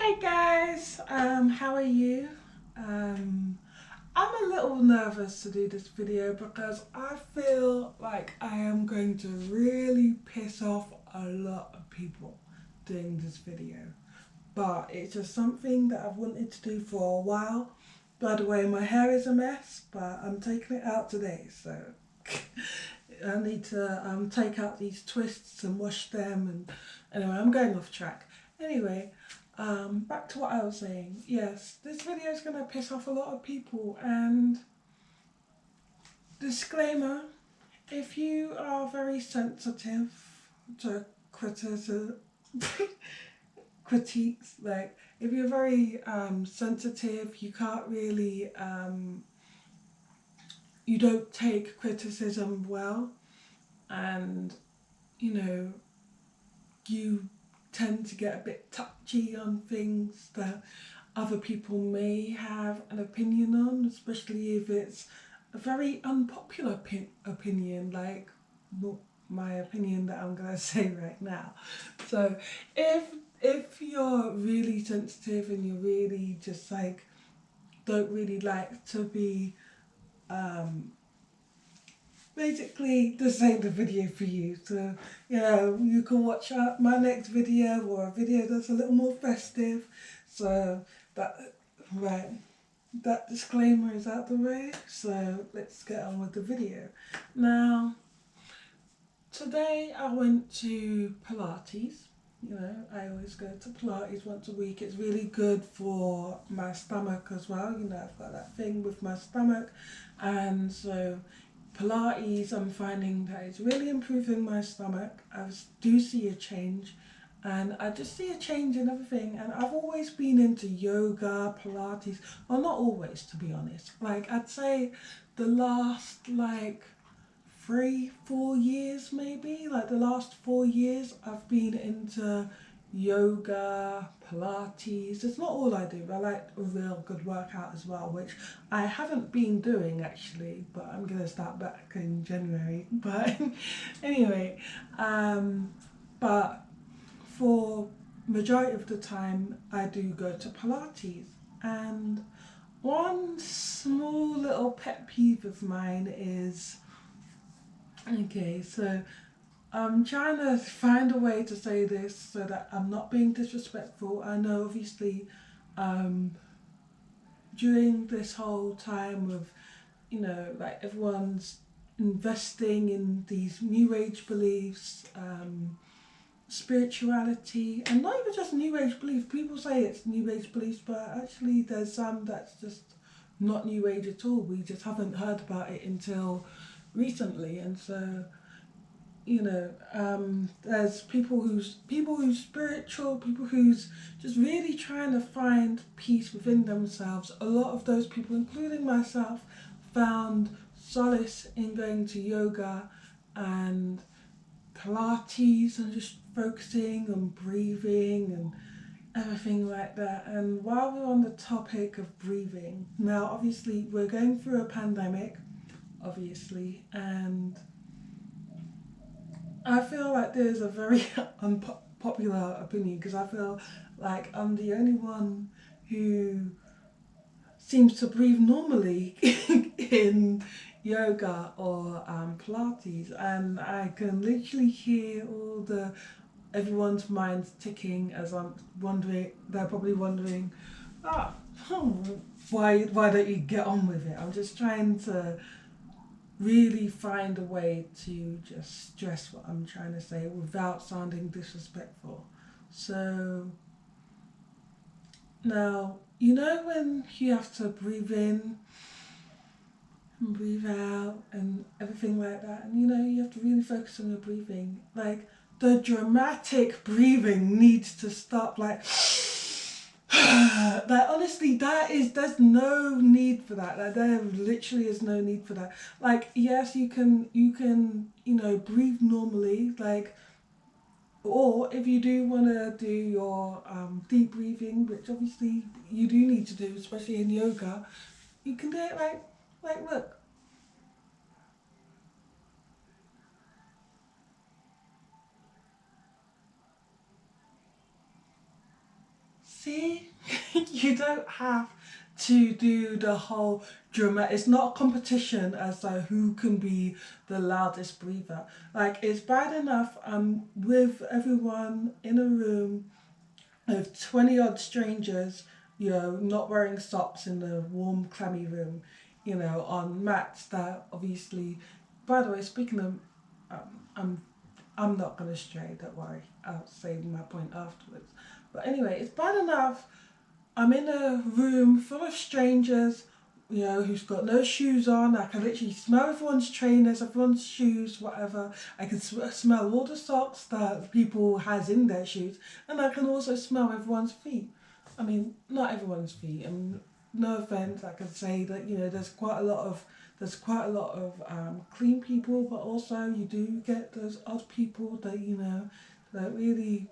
Hi guys, how are you? I'm a little nervous to do this video because I feel like I am going to really piss off a lot of people doing this video. But it's just something that I've wanted to do for a while. By the way, my hair is a mess, but I'm taking it out today, so I need to take out these twists and wash them. And anyway, I'm going off track. Anyway, back to what I was saying. Yes, this video is going to piss off a lot of people, and disclaimer, if you are very sensitive to criticism, critiques, like if you're very sensitive, you can't really, you don't take criticism well, and you know, you tend to get a bit touchy on things that other people may have an opinion on, especially if it's a very unpopular opinion, like my opinion that I'm going to say right now. So if you're really sensitive and you really just like don't really like to be basically this ain't the video for you. So you can watch my next video, or a video that's a little more festive. So right, that disclaimer is out the way, so let's get on with the video. Now, today I went to Pilates. I always go to Pilates once a week. It's really good for my stomach as well. I've got that thing with my stomach, and so Pilates, I'm finding that it's really improving my stomach. I do see a change, and I just see a change in everything. And I've always been into yoga, Pilates. Well, not always, to be honest. Like, I'd say the last 3-4 years, maybe. Like the last 4 years, I've been into yoga, Pilates. It's not all I do. I like a real good workout as well, which I haven't been doing actually, but I'm gonna start back in January. But anyway, but for majority of the time I do go to Pilates. And one small little pet peeve of mine is, okay, so I'm trying to find a way to say this so that I'm not being disrespectful. I know obviously during this whole time of, like everyone's investing in these new age beliefs, spirituality, and not even just new age beliefs. People say it's new age beliefs, but actually there's some that's just not new age at all. We just haven't heard about it until recently. And so there's people who's spiritual, people who's just really trying to find peace within themselves. A lot of those people, including myself, found solace in going to yoga and Pilates and just focusing on breathing and everything like that. And while we're on the topic of breathing, now obviously we're going through a pandemic, obviously, and I feel like there's a very unpopular opinion, because I feel like I'm the only one who seems to breathe normally in yoga or Pilates, and I can literally hear everyone's minds ticking as I'm wondering. They're probably wondering, why don't you get on with it? I'm just trying to really find a way to just stress what I'm trying to say without sounding disrespectful. So now, when you have to breathe in and breathe out and everything like that, and you have to really focus on your breathing. Like, the dramatic breathing needs to stop. Like like, honestly, there's no need for that. Like, there literally is no need for that. Like, yes, you can breathe normally, like, or if you do want to do your deep breathing, which obviously you do need to do, especially in yoga, you can do it like look. See, you don't have to do the whole drama. It's not a competition as to who can be the loudest breather. Like, it's bad enough with everyone in a room with 20 odd strangers, you know, not wearing socks in the warm, clammy room, you know, on mats that obviously, by the way, speaking of, I'm I'm not going to stray, don't worry. I'll say my point afterwards. But anyway, it's bad enough. I'm in a room full of strangers, you know, who's got no shoes on. I can literally smell everyone's trainers, everyone's shoes, whatever. I can smell all the socks that people has in their shoes, and I can also smell everyone's feet. I mean, not everyone's feet. I mean, no offense. I can say that, you know, there's quite a lot of clean people, but also you do get those odd people that, you know, that really,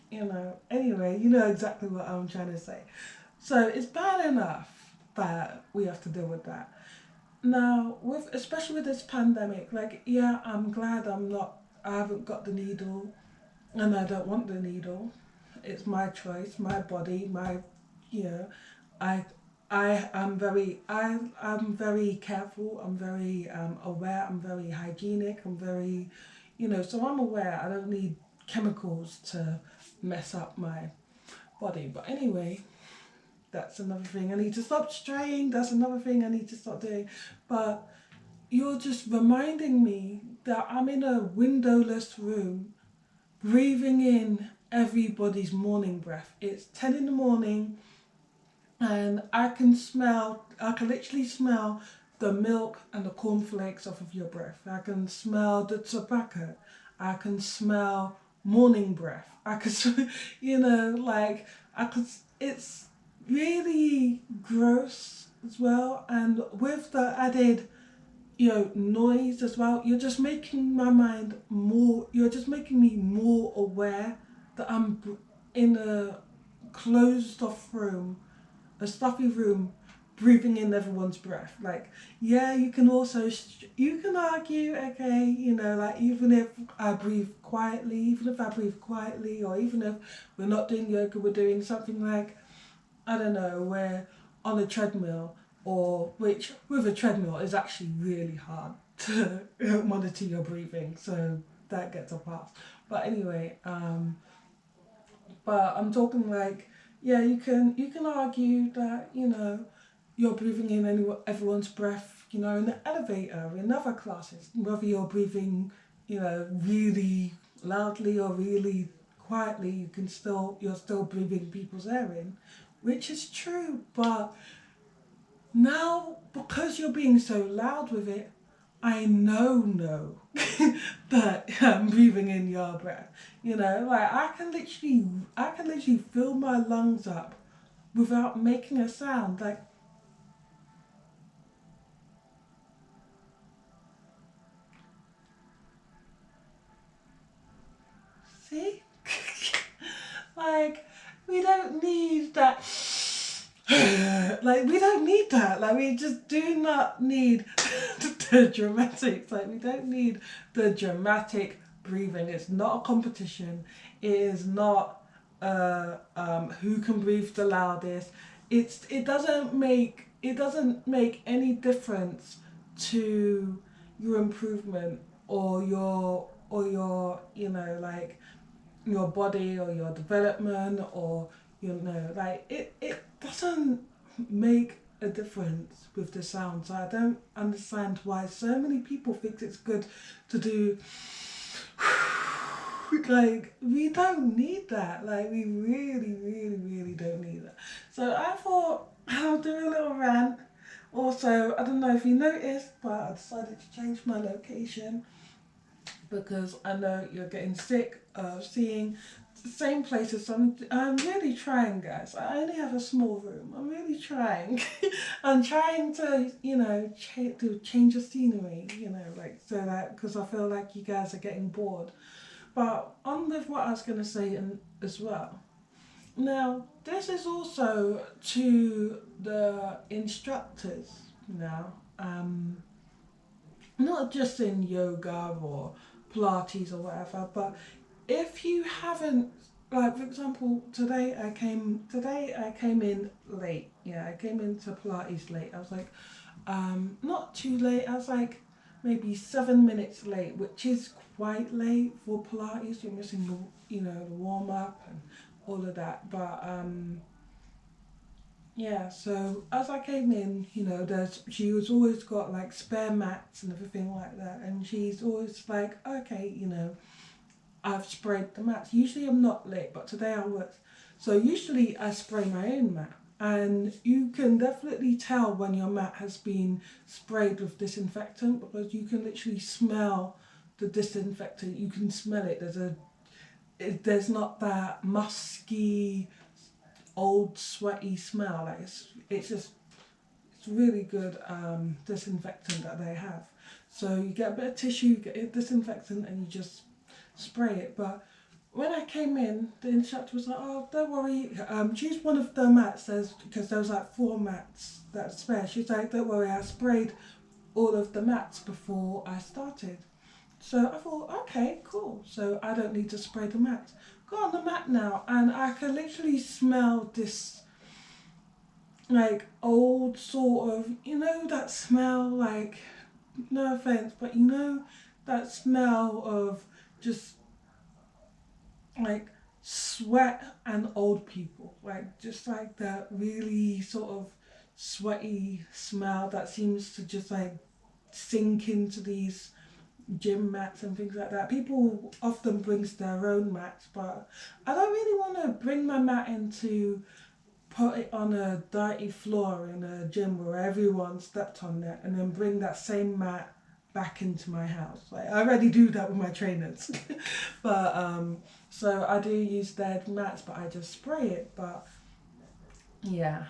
you know, anyway, you know exactly what I'm trying to say. So it's bad enough that we have to deal with that. Now, with especially with this pandemic, like, yeah, I'm glad I haven't got the needle, and I don't want the needle. It's my choice, my body, my, you know, I I'm very careful. I'm very aware. I'm very hygienic. I'm very, you know, so I'm aware. I don't need chemicals to mess up my body. But anyway, that's another thing I need to stop straying. That's another thing I need to stop doing. But you're just reminding me that I'm in a windowless room, breathing in everybody's morning breath. It's 10 in the morning, and I can literally smell the milk and the cornflakes off of your breath. I can smell the tobacco. I can smell morning breath. I could, you know, like, it's really gross as well. And with the added, you know, noise as well, you're just making me more aware that in a closed off room, a stuffy room, breathing in everyone's breath. Like, yeah, you can argue, okay, you know, like, even if I breathe quietly, or even if we're not doing yoga, we're doing something like, I don't know, we're on a treadmill, or which with a treadmill is actually really hard to monitor your breathing, so that gets a pass. But anyway, but I'm talking like, yeah, you can argue that, you know, you're breathing in everyone's breath, you know, in the elevator, in other classes, whether you're breathing, you know, really loudly or really quietly, you're still breathing people's air in, which is true. But now, because you're being so loud with it, I know that I'm breathing in your breath. You know, like, I can literally fill my lungs up without making a sound. Like, see, like, we don't need that. Like, we don't need that. Like, we just do not need the dramatics. Like, we don't need the dramatic breathing. It's not a competition. It is not who can breathe the loudest. It doesn't make any difference to your improvement, or your, you know, like, your body, or your development, or, you know, like, it doesn't make a difference with the sound. So I don't understand why so many people think it's good to do. Like, we don't need that. Like, we really, really, really don't need that. So I thought I'll do a little rant. Also, I don't know if you noticed, but I decided to change my location because I know you're getting sick of seeing the same places. So I'm really trying, guys. I only have a small room. I'm really trying. I'm trying to, you know, to change the scenery, you know, like, so that, because I feel like you guys are getting bored. But on with what I was going to say as well. Now, this is also to the instructors now. Not just in yoga or Pilates or whatever, but if you haven't like for example, today I came in late. Yeah, I came into Pilates late. I was like, not too late. I was like maybe 7 minutes late, which is quite late for Pilates. You're missing the warm up and all of that. But yeah. So as I came in, she was always got like spare mats and everything like that, and she's always like, okay, I've sprayed the mats. Usually I'm not late, but today I was. So usually I spray my own mat. And you can definitely tell when your mat has been sprayed with disinfectant because you can literally smell the disinfectant. You can smell it. There's not that musky, old, sweaty smell. Like it's really good disinfectant that they have. So you get a bit of tissue, you get a disinfectant, and you just spray it. But when I came in, the instructor was like, "Oh, don't worry, choose one of the mats." Because there was like 4 mats that spare. She's like, "Don't worry, I sprayed all of the mats before I started." So I thought, okay, cool. So I don't need to spray the mats. Got on the mat now, and I can literally smell this like old sort of, that smell, like, no offense, but that smell of just like sweat and old people, like just like that really sort of sweaty smell that seems to just like sink into these gym mats and things like that. People often brings their own mats, but I don't really want to bring my mat into put it on a dirty floor in a gym where everyone stepped on it and then bring that same mat back into my house. Like I already do that with my trainers. But so I do use their mats, but I just spray it. But yeah,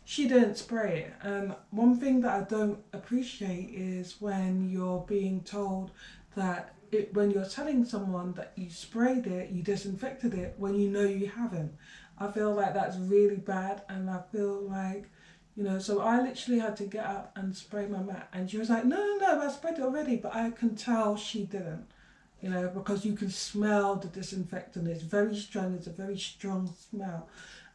she didn't spray it. And one thing that I don't appreciate is when you're being told that when you're telling someone that you sprayed it, you disinfected it, when you know you haven't. I feel like that's really bad, and I feel like, so I literally had to get up and spray my mat, and she was like, no, I sprayed it already, but I can tell she didn't, because you can smell the disinfectant. It's very strong, it's a very strong smell.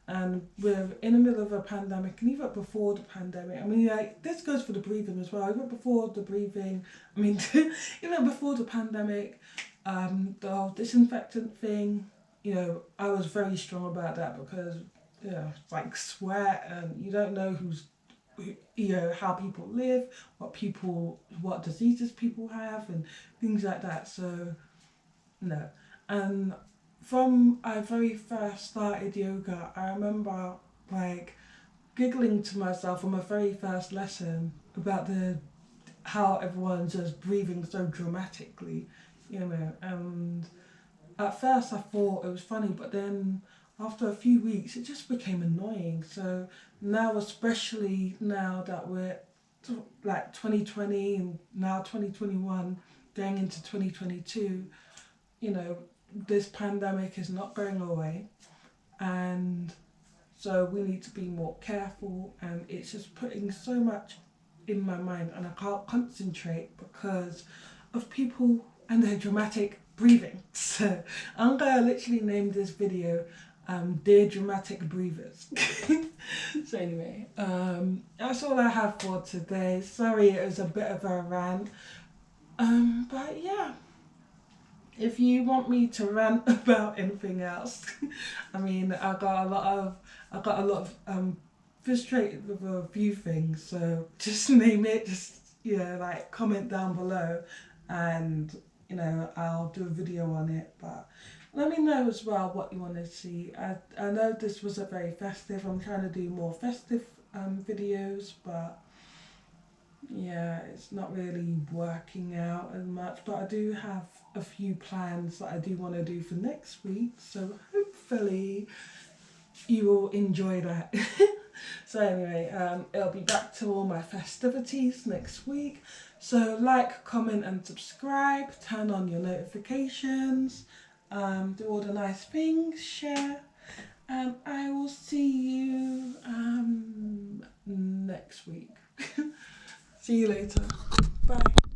And we're in the middle of a pandemic, and even before the pandemic, I mean, like, this goes for the breathing as well. Even before the breathing, I mean, even before the pandemic, the whole disinfectant thing, I was very strong about that because, it's like sweat, and you don't know how people live, what diseases people have, and things like that. So, no. And from I very first started yoga, I remember like giggling to myself from my very first lesson about how everyone's just breathing so dramatically, and at first I thought it was funny, but then after a few weeks it just became annoying. So now, especially now that we're like 2020 and now 2021 going into 2022, this pandemic is not going away, and so we need to be more careful, and it's just putting so much in my mind, and I can't concentrate because of people and their dramatic breathing. So I'm gonna literally name this video Dear Dramatic Breathers. So anyway, that's all I have for today. Sorry it was a bit of a rant, but yeah, if you want me to rant about anything else, I mean, I got a lot of frustrated with a few things. So just name it. Just like comment down below, and I'll do a video on it. But let me know as well what you want to see. I know this was a very festive. I'm trying to do more festive videos, but yeah, it's not really working out as much, but I do have a few plans that I do want to do for next week, so hopefully you will enjoy that. So anyway, it'll be back to all my festivities next week, so like, comment and subscribe, turn on your notifications, do all the nice things, share, and I will see you next week. See you later. Bye.